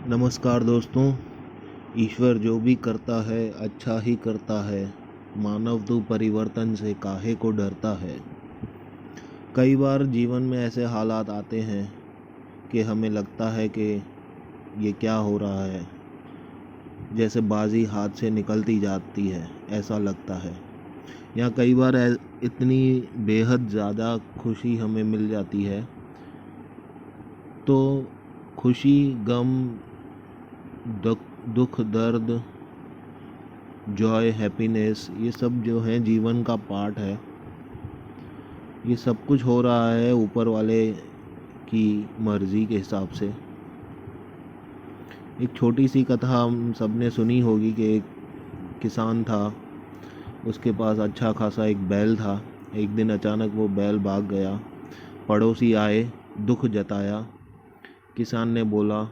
नमस्कार दोस्तों। ईश्वर जो भी करता है अच्छा ही करता है। मानव तू परिवर्तन से काहे को डरता है। कई बार जीवन में ऐसे हालात आते हैं कि हमें लगता है कि ये क्या हो रहा है, जैसे बाजी हाथ से निकलती जाती है, ऐसा लगता है। या कई बार इतनी बेहद ज़्यादा खुशी हमें मिल जाती है, तो खुशी, गम, दुख, दर्द, जॉय, हैप्पीनेस, ये सब जो है जीवन का पार्ट है। ये सब कुछ हो रहा है ऊपर वाले की मर्ज़ी के हिसाब से। एक छोटी सी कथा हम सब ने सुनी होगी कि एक किसान था, उसके पास अच्छा खासा एक बैल था। एक दिन अचानक वो बैल भाग गया। पड़ोसी आए, दुख जताया। किसान ने बोला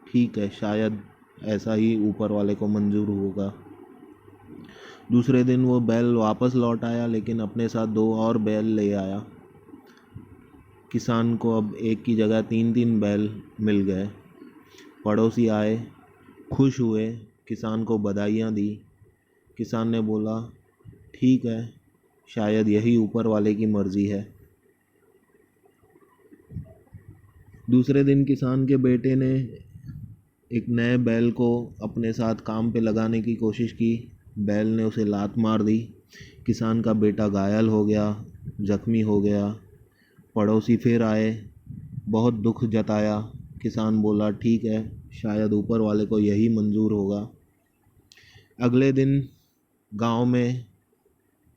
ठीक है, शायद ऐसा ही ऊपर वाले को मंजूर होगा। दूसरे दिन वो बैल वापस लौट आया, लेकिन अपने साथ 2 और बैल ले आया। किसान को अब एक की जगह 3-3 बैल मिल गए। पड़ोसी आए, खुश हुए, किसान को बधाइयाँ दी। किसान ने बोला ठीक है, शायद यही ऊपर वाले की मर्ज़ी है। दूसरे दिन किसान के बेटे ने एक नए बैल को अपने साथ काम पे लगाने की कोशिश की। बैल ने उसे लात मार दी। किसान का बेटा घायल हो गया, ज़ख्मी हो गया। पड़ोसी फिर आए, बहुत दुख जताया। किसान बोला ठीक है, शायद ऊपर वाले को यही मंजूर होगा। अगले दिन गांव में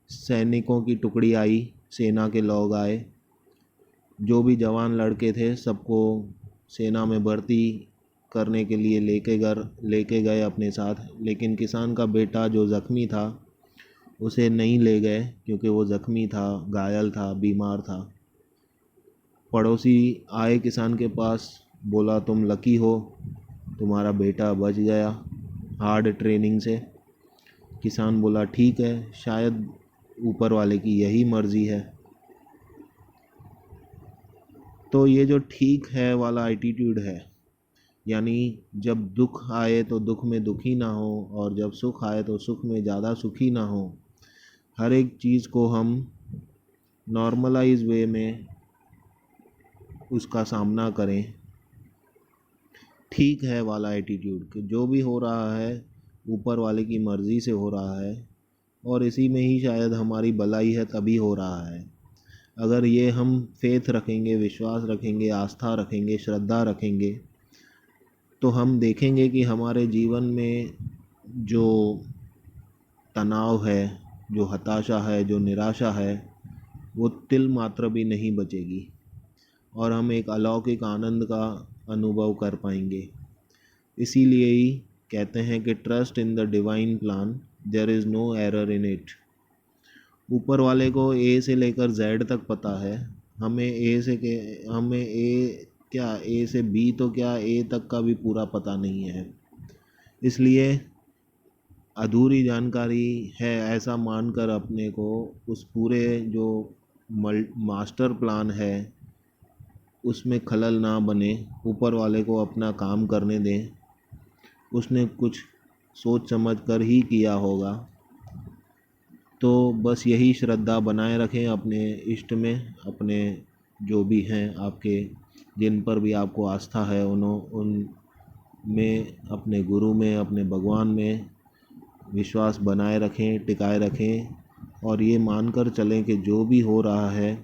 सैनिकों की टुकड़ी आई, सेना के लोग आए। जो भी जवान लड़के थे सबको सेना में भर्ती करने के लिए लेके गए अपने साथ। लेकिन किसान का बेटा जो ज़ख्मी था उसे नहीं ले गए, क्योंकि वो ज़ख्मी था, घायल था, बीमार था। पड़ोसी आए किसान के पास, बोला तुम लकी हो, तुम्हारा बेटा बच गया हार्ड ट्रेनिंग से। किसान बोला ठीक है, शायद ऊपर वाले की यही मर्ज़ी है। तो ये जो ठीक है वाला एटीट्यूड है, यानी जब दुख आए तो दुख में दुखी ना हो, और जब सुख आए तो सुख में ज़्यादा सुखी ना हो। हर एक चीज़ को हम नॉर्मलाइज वे में उसका सामना करें। ठीक है वाला एटीट्यूड कि जो भी हो रहा है ऊपर वाले की मर्ज़ी से हो रहा है, और इसी में ही शायद हमारी भलाई है, तभी हो रहा है। अगर ये हम फेथ रखेंगे, विश्वास रखेंगे, आस्था रखेंगे, श्रद्धा रखेंगे, तो हम देखेंगे कि हमारे जीवन में जो तनाव है, जो हताशा है, जो निराशा है, वो तिल मात्र भी नहीं बचेगी, और हम एक अलौकिक आनंद का अनुभव कर पाएंगे। इसीलिए ही कहते हैं कि trust in the divine plan, there is no error in it. ऊपर वाले को ए से लेकर जेड तक पता है। हमें ए से बी तो क्या, ए तक का भी पूरा पता नहीं है। इसलिए अधूरी जानकारी है ऐसा मानकर अपने को उस पूरे जो मास्टर प्लान है उसमें खलल ना बने। ऊपर वाले को अपना काम करने दें, उसने कुछ सोच समझ कर ही किया होगा। तो बस यही श्रद्धा बनाए रखें अपने इष्ट में, अपने जो भी हैं आपके, जिन पर भी आपको आस्था है, उन में, अपने गुरु में, अपने भगवान में विश्वास बनाए रखें, टिकाए रखें, और ये मानकर चलें कि जो भी हो रहा है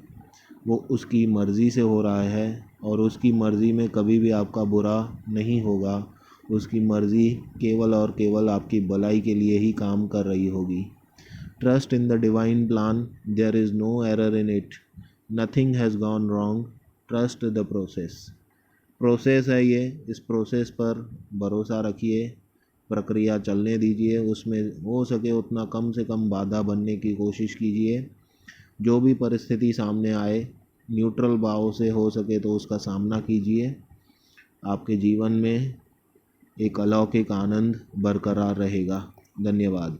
वो उसकी मर्ज़ी से हो रहा है, और उसकी मर्ज़ी में कभी भी आपका बुरा नहीं होगा। उसकी मर्ज़ी केवल और केवल आपकी भलाई के लिए ही काम कर रही होगी। Trust in the divine plan, there is no error in it, nothing has gone wrong, trust the process है ये। इस प्रोसेस पर भरोसा रखिए, प्रक्रिया चलने दीजिए, उसमें हो सके उतना कम से कम बाधा बनने की कोशिश कीजिए। जो भी परिस्थिति सामने आए, न्यूट्रल भाव से हो सके तो उसका सामना कीजिए। आपके जीवन में एक अलौकिक आनंद बरकरार रहेगा। धन्यवाद।